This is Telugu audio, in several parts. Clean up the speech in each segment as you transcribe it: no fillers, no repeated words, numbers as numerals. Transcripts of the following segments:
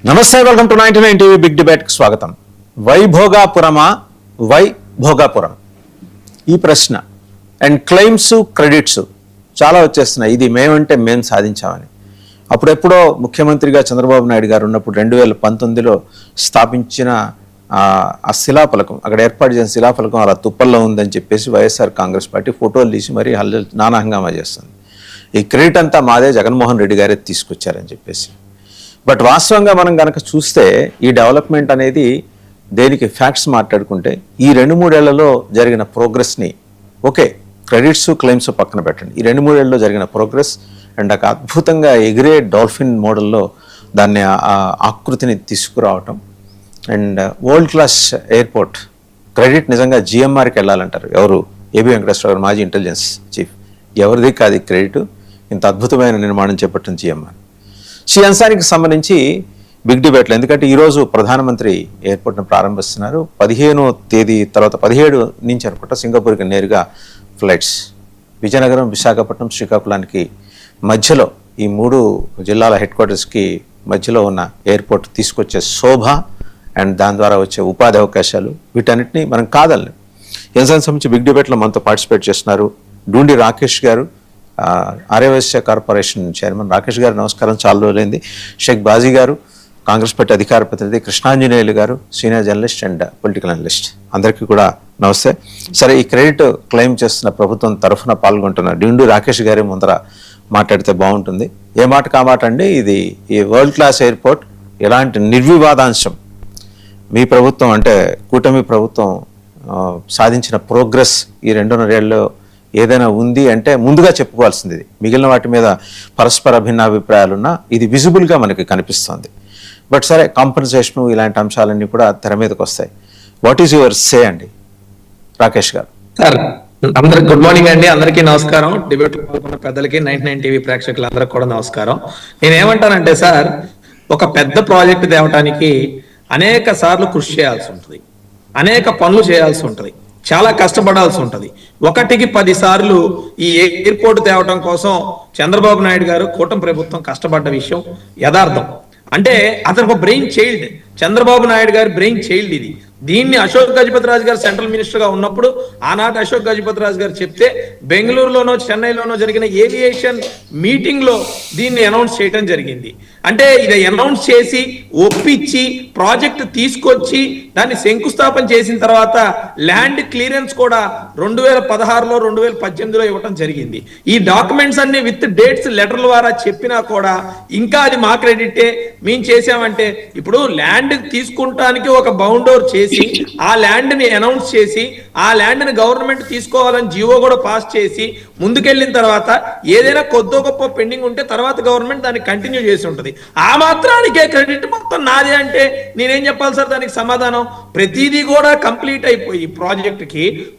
నమస్తే, welcome to 99 TV big debate కి స్వాగతం. వైభోగాపురమా వైభోగాపురం, ఈ ప్రశ్న అండ్ క్లెయిమ్స్ క్రెడిట్స్ చాలా వచ్చేస్తున్నాయి. ఇది మేమంటే మేము సాధించామని. అప్పుడెప్పుడో ముఖ్యమంత్రిగా చంద్రబాబు నాయుడు గారు ఉన్నప్పుడు 2019లో స్థాపించిన ఆ శిలాఫలకం, అక్కడ ఏర్పాటు చేసిన శిలాఫలకం అలా తుప్పల్లో ఉందని చెప్పేసి వైఎస్ఆర్ కాంగ్రెస్ పార్టీ ఫోటోలు తీసి మరీ నానా హంగామా చేస్తుంది. ఈ క్రెడిట్ అంతా మాదే, జగన్మోహన్ రెడ్డి గారే తీసుకొచ్చారని చెప్పేసి. బట్ వాస్తవంగా మనం కనుక చూస్తే ఈ డెవలప్మెంట్ అనేది దేనికి ఫ్యాక్ట్స్ మాట్లాడుకుంటే ఈ 2-3 ఏళ్లలో జరిగిన ప్రోగ్రెస్ని, ఓకే క్రెడిట్స్ క్లెయిమ్స్ పక్కన పెట్టండి, ఈ 2-3 ఏళ్లలో జరిగిన ప్రోగ్రెస్ అండ్ ఒక అద్భుతంగా ఎగిరే డాల్ఫిన్ మోడల్లో దాన్ని ఆకృతిని తీసుకురావటం and world class airport credit నిజంగా జిఎంఆర్కి వెళ్ళాలంటారు. ఎవరు? ఏబి వెంకటేశ్వర గారు, మాజీ ఇంటెలిజెన్స్ చీఫ్. ఎవరిది కాదు క్రెడిట్, ఇంత అద్భుతమైన నిర్మాణం చేపట్టిన జిఎంఆర్. ఈ అంశానికి సంబంధించి బిగ్ డిబేట్లు, ఎందుకంటే ఈరోజు ప్రధానమంత్రి ఎయిర్పోర్ట్ను ప్రారంభిస్తున్నారు. 15వ తేదీ తర్వాత 17 నుంచి అనుకుంటా సింగపూర్కి నేరుగా ఫ్లైట్స్. విజయనగరం, విశాఖపట్నం, శ్రీకాకుళానికి మధ్యలో ఈ 3 జిల్లాల హెడ్ క్వార్టర్స్కి మధ్యలో ఉన్న ఎయిర్పోర్ట్ తీసుకొచ్చే శోభ అండ్ దాని ద్వారా వచ్చే ఉపాధి అవకాశాలు, వీటన్నిటిని మనం కాదల్ని. ఈ అంశానికి సంబంధించి బిగ్ డిబేట్లో మనతో పార్టిసిపేట్ చేస్తున్నారు డూండి రాకేష్ గారు, ఆర్యవైశ్య కార్పొరేషన్ చైర్మన్. రాకేష్ గారు నమస్కారం, చాలా రోజులైంది. షేక్ బాజీ గారు, కాంగ్రెస్ పార్టీ అధికార ప్రతినిధి. కృష్ణాంజనేయులు గారు, senior journalist and political analyst. అందరికీ కూడా నమస్తే. సరే, ఈ క్రెడిట్ క్లెయిమ్ చేస్తున్న ప్రభుత్వం తరఫున పాల్గొంటున్న డూండి రాకేష్ గారి ముందర మాట్లాడితే బాగుంటుంది. ఏ మాట కామాట అండి, ఇది ఈ వరల్డ్ క్లాస్ ఎయిర్పోర్ట్ ఎలాంటి నిర్వివాదాంశం మీ ప్రభుత్వం అంటే కూటమి ప్రభుత్వం సాధించిన ప్రోగ్రెస్ ఈ 2.5 ఏళ్ళలో ఏదైనా ఉంది అంటే ముందుగా చెప్పుకోవాల్సింది. మిగిలిన వాటి మీద పరస్పర భిన్నాభిప్రాయాలున్నా ఇది విజిబుల్గా మనకి కనిపిస్తుంది. బట్ సరే, కాంపెన్సేషన్ ఇలాంటి అంశాలన్నీ కూడా తెర మీదకి వస్తాయి. వాట్ ఈజ్ యువర్ సే అండి రాకేష్ గారు? సార్, అందరికి గుడ్ మార్నింగ్ అండి. అందరికీ నమస్కారం. డిబేట్ పాల్గొన్న పెద్దలకి 99 టీవీ ప్రేక్షకులందరికీ కూడా నమస్కారం. నేనేమంటానంటే సార్, ఒక పెద్ద ప్రాజెక్ట్ తేవటానికి అనేక సార్లు కృషి చేయాల్సి ఉంటుంది, అనేక పనులు చేయాల్సి ఉంటుంది, చాలా కష్టపడాల్సి ఉంటుంది. 1కి 10 సార్లు ఈ ఎయిర్పోర్ట్ తేవటం కోసం చంద్రబాబు నాయుడు గారు, కూటమి ప్రభుత్వం కష్టపడ్డ విషయం యథార్థం. అంటే అతనికి ఒక బ్రెయిన్ చైల్డ్, చంద్రబాబు నాయుడు గారి బ్రెయిన్ చైల్డ్ ఇది. దీన్ని అశోక్ గజపతిరాజు గారు సెంట్రల్ మినిస్టర్ గా ఉన్నప్పుడు ఆనాటి అశోక్ గజపతిరాజు గారు చెప్తే బెంగళూరులోనో చెన్నైలోనో జరిగిన ఏవియేషన్ మీటింగ్ లో దీన్ని అనౌన్స్ చేయడం జరిగింది. అంటే ఇది అనౌన్స్ చేసి ఒప్పించి ప్రాజెక్ట్ తీసుకొచ్చి దాన్ని శంకుస్థాపన చేసిన తర్వాత ల్యాండ్ క్లియరెన్స్ కూడా 2016లో 2018లో ఇవ్వటం జరిగింది. ఈ డాక్యుమెంట్స్ అన్ని విత్ డేట్స్ లెటర్ల ద్వారా చెప్పినా కూడా ఇంకా అది మా క్రెడిటే, మేము చేసామంటే. ఇప్పుడు ల్యాండ్ తీసుకుంటానికి ఒక బౌండోర్ చేసి ఆ ల్యాండ్ ని అనౌన్స్ చేసి ఆ ల్యాండ్ ని గవర్నమెంట్ తీసుకోవాలని జీవో కూడా పాస్ చేసి ముందుకెళ్ళిన తర్వాత ఏదైనా కొద్దో గొప్ప పెండింగ్ ఉంటే తర్వాత గవర్నమెంట్ దాన్ని కంటిన్యూ చేసి ఉంటుంది. ఆ మాత్రానికే క్రెడిట్ మొత్తం నాదే అంటే నేనేం చెప్పాలి సార్ దానికి సమాధానం? ప్రతిదీ కూడా కంప్లీట్ అయిపోయి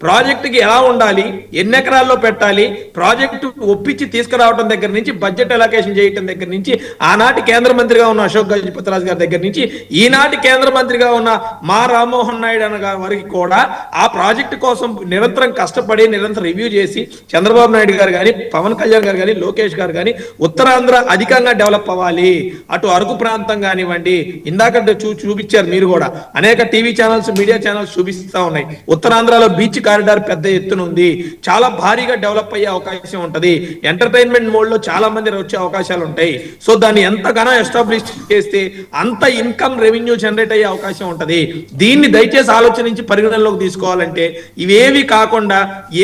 ప్రాజెక్టుకి ఎలా ఉండాలి, ఎన్ని ఎకరాల్లో పెట్టాలి, ప్రాజెక్టు ఒప్పించి తీసుకురావడం దగ్గర నుంచి బడ్జెట్ అలొకేషన్ చేయడం దగ్గర నుంచి ఆనాటి కేంద్ర మంత్రిగా ఉన్న అశోక్ గజపతిరాజు గారి దగ్గర నుంచి ఈనాటి కేంద్ర మంత్రిగా ఉన్న మా రామ్మోహన్ నాయుడు అన్న వారికి కూడా ఆ ప్రాజెక్టు కోసం నిరంతరం కష్టపడి నిరంతరం రివ్యూ చేసి చంద్రబాబు నాయుడు గారు కానీ, పవన్ కళ్యాణ్ గారు కానీ, లోకేష్ గారు కానీ ఉత్తరాంధ్ర అధికంగా డెవలప్ అవ్వాలి. అటు అరకు ప్రాంతం కానివ్వండి, ఇందాక చూపించారు మీరు కూడా, అనేక టీవీ ఛానల్స్, మీడియా ఛానల్స్ చూపిస్తా ఉన్నాయి. ఉత్తరాంధ్రలో బీచ్ కారిడార్ పెద్ద ఎత్తున ఉంది, చాలా భారీగా డెవలప్ అయ్యే అవకాశం ఉంటది. ఎంటర్టైన్మెంట్ మోడ్ లో చాలా మంది వచ్చే అవకాశాలు ఉంటాయి. సో దాన్ని ఎంతగానో ఎస్టాబ్లిష్ చేస్తే అంత ఇన్కమ్ రెవెన్యూ జనరేట్ అయ్యే అవకాశం ఉంటది. దీన్ని దయచేసి ఆలోచించి పరిగణనలోకి తీసుకోవాలంటే ఇవేవి కాకుండా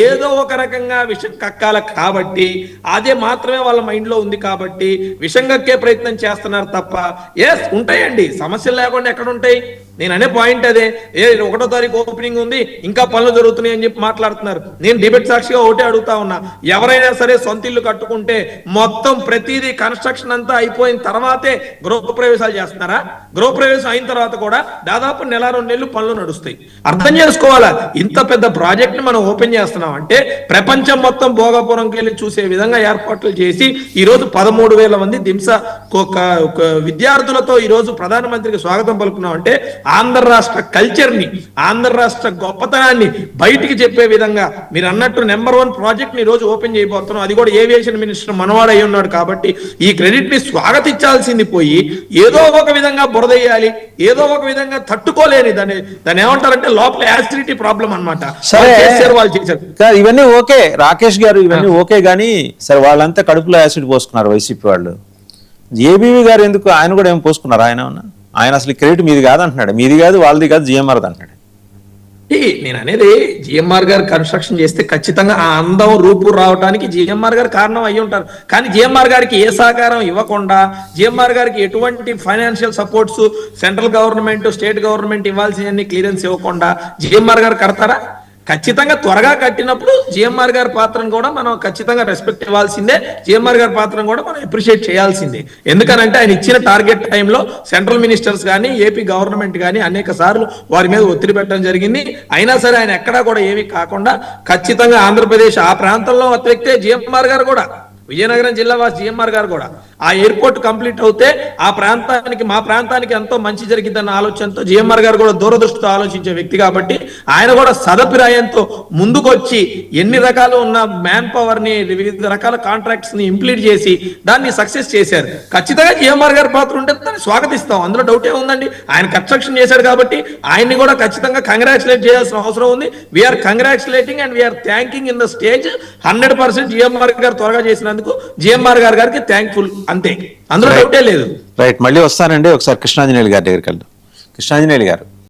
ఏదో ఒక రకంగా విషం కక్కాల కాబట్టి అదే మాత్రమే వాళ్ళ మైండ్ లో ఉంది కాబట్టి విషం కక్కే ప్రయత్నం చేస్తున్నారు తప్ప ఉంటాయండి సమస్యలు లేకుండా ఎక్కడ ఉంటాయి? నేను అనే పాయింట్ అదే. 1వ తారీఖు ఓపెనింగ్ ఉంది, ఇంకా పనులు జరుగుతున్నాయి అని చెప్పి మాట్లాడుతున్నారు. నేను డిబేట్ సాక్షిగా ఒకటే అడుగుతా ఉన్నా, ఎవరైనా సరే సొంత ఇల్లు కట్టుకుంటే మొత్తం ప్రతిదీ కన్స్ట్రక్షన్ అంతా అయిపోయిన తర్వాతే గృహప్రవేశాలు చేస్తున్నారా? గృహప్రవేశం అయిన తర్వాత కూడా దాదాపు 1-2 నెలలు పనులు నడుస్తాయి. అర్థం చేసుకోవాలా, ఇంత పెద్ద ప్రాజెక్ట్ ని మనం ఓపెన్ చేస్తున్నాం అంటే ప్రపంచం మొత్తం భోగాపురంకి వెళ్ళి చూసే విధంగా ఏర్పాట్లు చేసి ఈ రోజు 13,000 మంది దింస విద్యార్థులతో ఈ రోజు ప్రధానమంత్రికి స్వాగతం పలుకున్నాం అంటే ఆంధ్ర రాష్ట్ర కల్చర్ ని, ఆంధ్ర రాష్ట్ర గొప్పతనాన్ని బయటికి చెప్పే విధంగా మీరు అన్నట్టు నెంబర్ 1 ప్రాజెక్ట్ ని రోజు ఓపెన్ చేయబోతున్నాం. అది కూడా ఏవియేషన్ మినిస్టర్ మనవాడు అయి ఉన్నాడు కాబట్టి ఈ క్రెడిట్ ని స్వాగతించాల్సింది పోయి ఏదో ఒక విధంగా బురదయ్యాలి, ఏదో ఒక విధంగా తట్టుకోలేని దాన్ని ఏమంటారంటే లోపల యాసిడిటీ ప్రాబ్లం అన్నమాట. వాళ్ళు చేశారు ఇవన్నీ ఓకే రాకేష్ గారు, ఇవన్నీ ఓకే గానీ సరే వాళ్ళంతా కడుపులో యాసిడ్ పోసుకున్నారు వైసీపీ వాళ్ళు. ఏబీవీ గారు ఎందుకు, ఆయన కూడా ఏం పోసుకున్నారు? ఆయన అసలు క్రెడిట్ మీది కాదంటున్నాడు, మీది కాదు వాళ్ళది కాదు జిఎంఆర్ది అంటున్నాడు. నేను అనేది జిఎంఆర్ గారు కన్స్ట్రక్షన్ చేస్తే ఖచ్చితంగా ఆ అందం రూపు రావడానికి జిఎంఆర్ గారు కారణం అయ్యి ఉంటారు. కానీ జిఎంఆర్ గారికి ఏ సహకారం ఇవ్వకుండా, జిఎంఆర్ గారికి ఎటువంటి financial supports central government state government ఇవ్వాల్సిన క్లియరెన్స్ ఇవ్వకుండా జిఎంఆర్ గారు కడతారా? ఖచ్చితంగా త్వరగా కట్టినప్పుడు జిఎంఆర్ గారి పాత్రను కూడా మనం ఖచ్చితంగా రెస్పెక్ట్ ఇవ్వాల్సిందే, జిఎంఆర్ గారి పాత్రను కూడా మనం అప్రిషియేట్ చేయాల్సిందే. ఎందుకనంటే ఆయన ఇచ్చిన టార్గెట్ టైంలో సెంట్రల్ మినిస్టర్స్ కానీ ఏపీ గవర్నమెంట్ కానీ అనేక సార్లు వారి మీద ఒత్తిడి పెట్టడం జరిగింది. అయినా సరే ఆయన ఎక్కడా కూడా ఏమీ కాకుండా ఖచ్చితంగా ఆంధ్రప్రదేశ్ ఆ ప్రాంతంలో వ్యక్తే జిఎంఆర్ గారు కూడా, విజయనగరం జిల్లా వాసి జిఎంఆర్ గారు కూడా ఆ ఎయిర్పోర్ట్ కంప్లీట్ అవుతే ఆ ప్రాంతానికి మా ప్రాంతానికి ఎంతో మంచి జరిగిందన్న ఆలోచనతో జిఎంఆర్ గారు కూడా దూరదృష్టితో ఆలోచించే వ్యక్తి కాబట్టి ఆయన కూడా సదభిప్రాయంతో ముందుకొచ్చి ఎన్ని రకాలు ఉన్న మ్యాన్ పవర్ ని వివిధ రకాల కాంట్రాక్ట్స్ ని ఇంప్లీట్ చేసి దాన్ని సక్సెస్ చేశారు. ఖచ్చితంగా జిఎంఆర్ గారి పాత్ర ఉంటే దాన్ని స్వాగతిస్తాం, అందులో డౌటే ఉందండి. ఆయన కన్స్ట్రక్షన్ చేశాడు కాబట్టి ఆయన్ని కూడా ఖచ్చితంగా కంగ్రాచులేట్ చేయాల్సిన అవసరం ఉంది. We are congratulating and we are thanking in the stage 100% GMR గారు త్వరగా చేసినందుకు జిఎంఆర్ గారికి థ్యాంక్ఫుల్, అంతే, అందులో డౌటే లేదు. రైట్, మళ్ళీ వస్తానండి. ఒకసారి కృష్ణాంజనేయులు గారి దగ్గరికి వెళ్దాం. కృష్ణాంజనేయులు గారు,